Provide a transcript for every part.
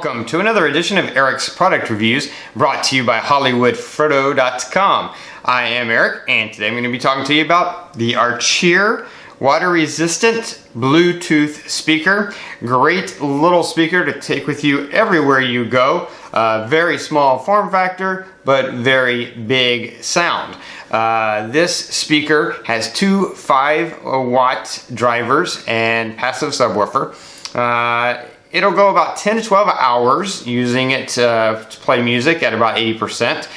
Welcome to another edition of Eric's Product Reviews, brought to you by hollywoodfrodo.com. I am Eric, and today I'm going to be talking to you about the Archeer water-resistant Bluetooth speaker. Great little speaker to take with you everywhere you go. Very small form factor, but very big sound. This speaker has two 5-watt drivers and passive subwoofer. It'll go about 10 to 12 hours using it to play music at about 80%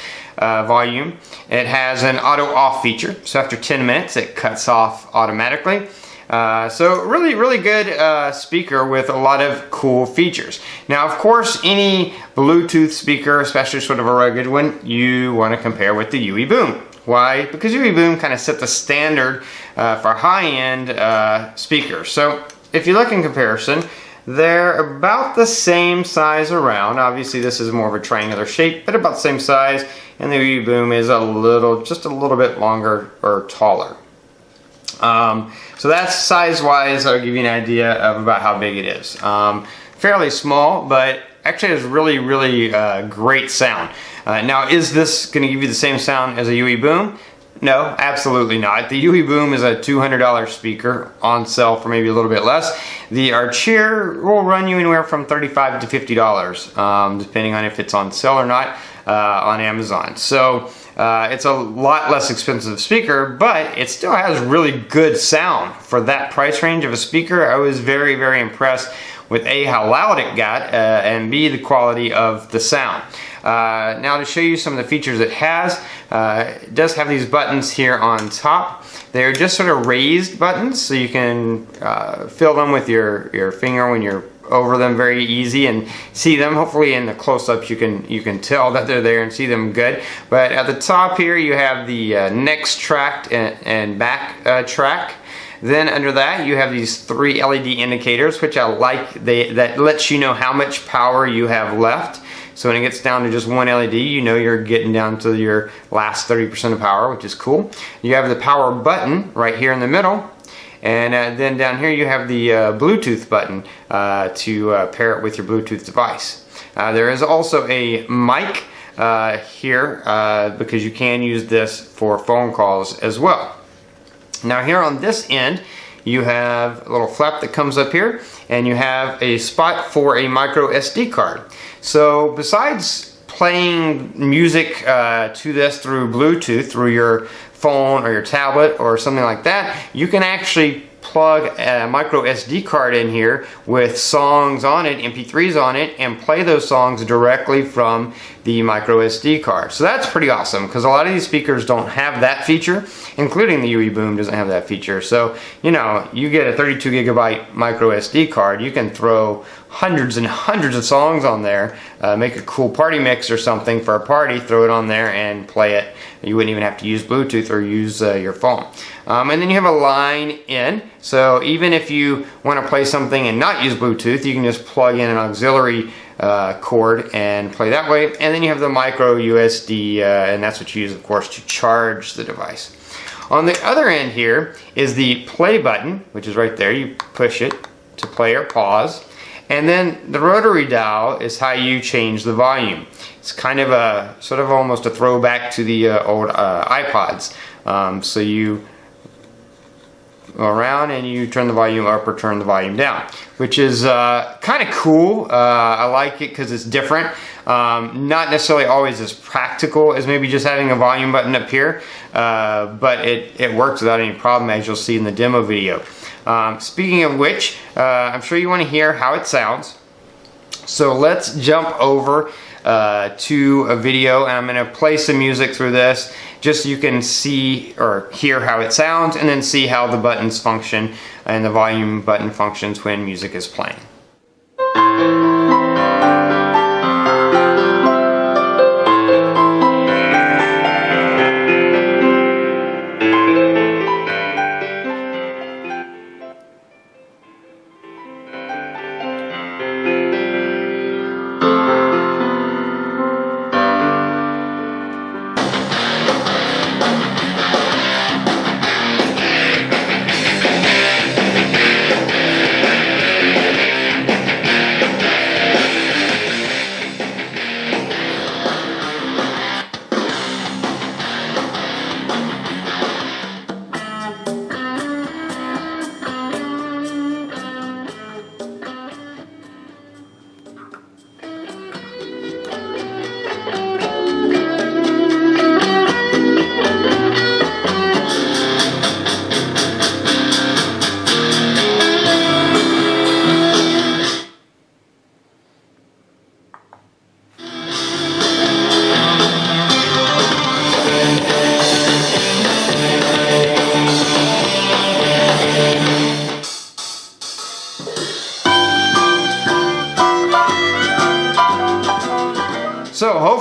volume. It has an auto off feature, so after 10 minutes it cuts off automatically. So really good speaker with a lot of cool features. Now, of course, any Bluetooth speaker, especially sort of a rugged one, you want to compare with the UE Boom. Why? Because UE Boom kind of set the standard for high-end speakers. So if you look in comparison, they're about the same size around. Obviously this is more of a triangular shape, but about the same size, and the UE Boom is just a little bit longer or taller. So that's size-wise. I'll give you an idea of about how big it is. Fairly small, but actually has really great sound. Now, is this going to give you the same sound as a UE Boom? No, absolutely not. The UE Boom is a $200 speaker on sale for maybe a little bit less. The Archeer will run you anywhere from $35 to $50, depending on if it's on sale or not on Amazon. So it's a lot less expensive speaker, but it still has really good sound for that price range of a speaker. I was very impressed with A, how loud it got, and B, the quality of the sound. Now to show you some of the features it has, it does have these buttons here on top. They're just sort of raised buttons, so you can feel them with your finger when you're over them very easy and see them. Hopefully in the close-ups you can tell that they're there and see them good. But at the top here you have the next track and back track. Then under that you have these 3 LED indicators, which I like. That lets you know how much power you have left. So when it gets down to just one LED, you know you're getting down to your last 30% of power, which is cool. You have the power button right here in the middle. And then down here you have the Bluetooth button to pair it with your Bluetooth device. There is also a mic here because you can use this for phone calls as well. Now here on this end, you have a little flap that comes up here, and you have a spot for a micro SD card. So besides playing music to this through Bluetooth, through your phone or your tablet or something like that, you can actually plug a micro SD card in here with songs on it, MP3s on it, and play those songs directly from the micro SD card. So that's pretty awesome, because a lot of these speakers don't have that feature, including the UE Boom doesn't have that feature. So, you know, you get a 32 gigabyte micro SD card, you can throw hundreds and hundreds of songs on there, make a cool party mix or something for a party, throw it on there and play it. You wouldn't even have to use Bluetooth or use your phone. And then you have a line in, so even if you want to play something and not use Bluetooth, you can just plug in an auxiliary cord and play that way. And then you have the micro USB, and that's what you use, of course, to charge the device. On the other end here is the play button, which is right there. You push it to play or pause. And then the rotary dial is how you change the volume. It's kind of a sort of almost a throwback to the old iPods. So you go around and you turn the volume up or turn the volume down, which is kind of cool. I like it because it's different. Not necessarily always as practical as maybe just having a volume button up here, but it works without any problem, as you'll see in the demo video. Speaking of which, I'm sure you want to hear how it sounds. So let's jump over to a video, and I'm going to play some music through this just so you can see or hear how it sounds, and then see how the buttons function and the volume button functions when music is playing.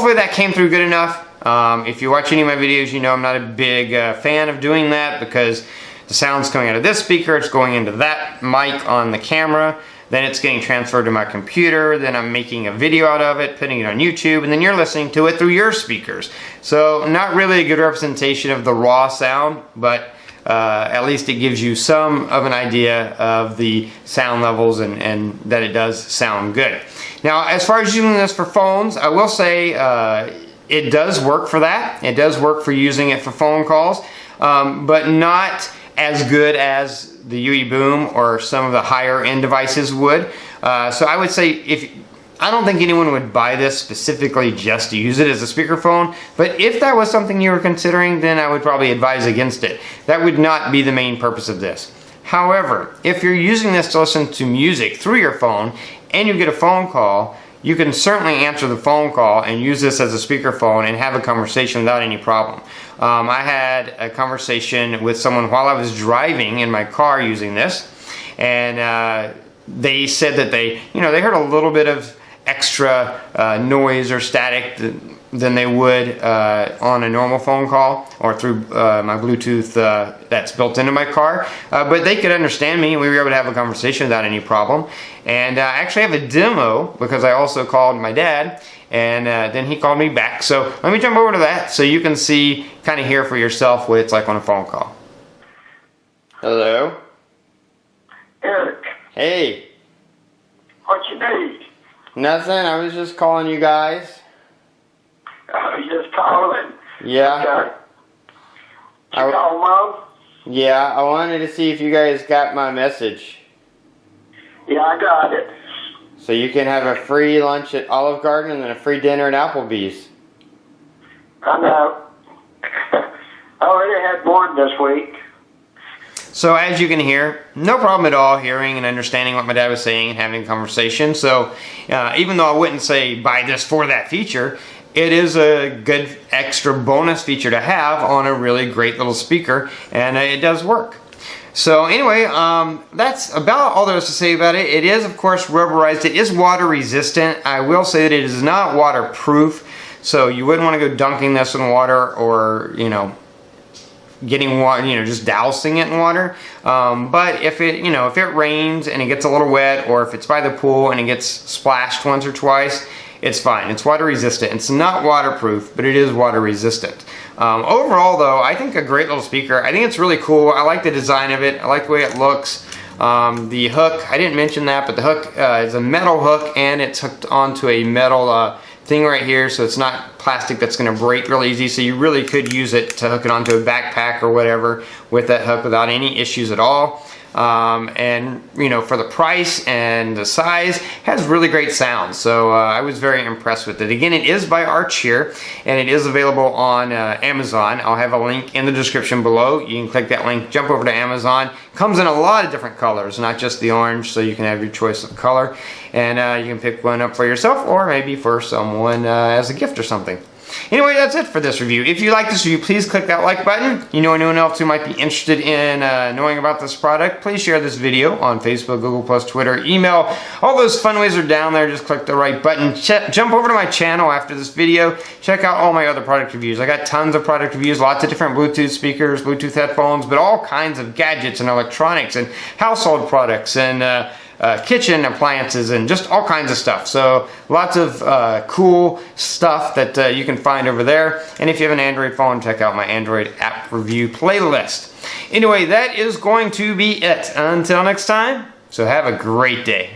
hopefully that came through good enough. If you watch any of my videos, you know I'm not a big fan of doing that because the sound's coming out of this speaker, it's going into that mic on the camera, then it's getting transferred to my computer, then I'm making a video out of it, putting it on YouTube, and then you're listening to it through your speakers. So not really a good representation of the raw sound, but at least it gives you some of an idea of the sound levels and that it does sound good. Now, as far as using this for phones, I will say it does work for that. It does work for using it for phone calls, but not as good as the UE Boom or some of the higher end devices would. So I would say I don't think anyone would buy this specifically just to use it as a speakerphone, but if that was something you were considering, then I would probably advise against it. That would not be the main purpose of this. However, if you're using this to listen to music through your phone and you get a phone call, you can certainly answer the phone call and use this as a speakerphone and have a conversation without any problem. I had a conversation with someone while I was driving in my car using this, and they said that they heard a little bit of extra noise or static than they would on a normal phone call or through my Bluetooth that's built into my car, but they could understand me and we were able to have a conversation without any problem. And I actually have a demo because I also called my dad, and then he called me back. So let me jump over to that so you can see, kind of hear for yourself what it's like on a phone call. Hello? Eric. Hey. What you need? Nothing, I was just calling you guys. You just calling? Yeah. Okay. Did you call Mom? Yeah, I wanted to see if you guys got my message. Yeah, I got it. So you can have a free lunch at Olive Garden and then a free dinner at Applebee's. I know. I already had one this week. So as you can hear, no problem at all hearing and understanding what my dad was saying and having a conversation. So even though I wouldn't say buy this for that feature, it is a good extra bonus feature to have on a really great little speaker, and it does work. So anyway, that's about all there is to say about it. It is, of course, rubberized. It is water resistant. I will say that it is not waterproof, so you wouldn't want to go dunking this in water or, getting water, just dousing it in water. But if it rains and it gets a little wet, or if it's by the pool and it gets splashed once or twice, it's fine. It's water resistant. It's not waterproof, but it is water resistant. Overall though, I think a great little speaker. I think it's really cool. I like the design of it. I like the way it looks. The hook, I didn't mention that, but the hook is a metal hook and it's hooked onto a metal thing right here, so it's not plastic that's going to break real easy, so you really could use it to hook it onto a backpack or whatever with that hook without any issues at all. And for the price and the size, has really great sound, so I was very impressed with it. Again, it is by Archeer and it is available on Amazon. I'll have a link in the description below. You can click that link, jump over to Amazon. It comes in a lot of different colors, not just the orange, so you can have your choice of color, and you can pick one up for yourself or maybe for someone as a gift or something. Anyway, that's it for this review. If you like this review, please click that like button. You know anyone else who might be interested in knowing about this product, please share this video on Facebook, Google+, Twitter, email. All those fun ways are down there. Just click the right button. Jump over to my channel after this video. Check out all my other product reviews. I got tons of product reviews, lots of different Bluetooth speakers, Bluetooth headphones, but all kinds of gadgets and electronics and household products and kitchen appliances and just all kinds of stuff. So lots of cool stuff that you can find over there. And if you have an Android phone, check out my Android app review playlist. Anyway, that is going to be it. Until next time, so have a great day.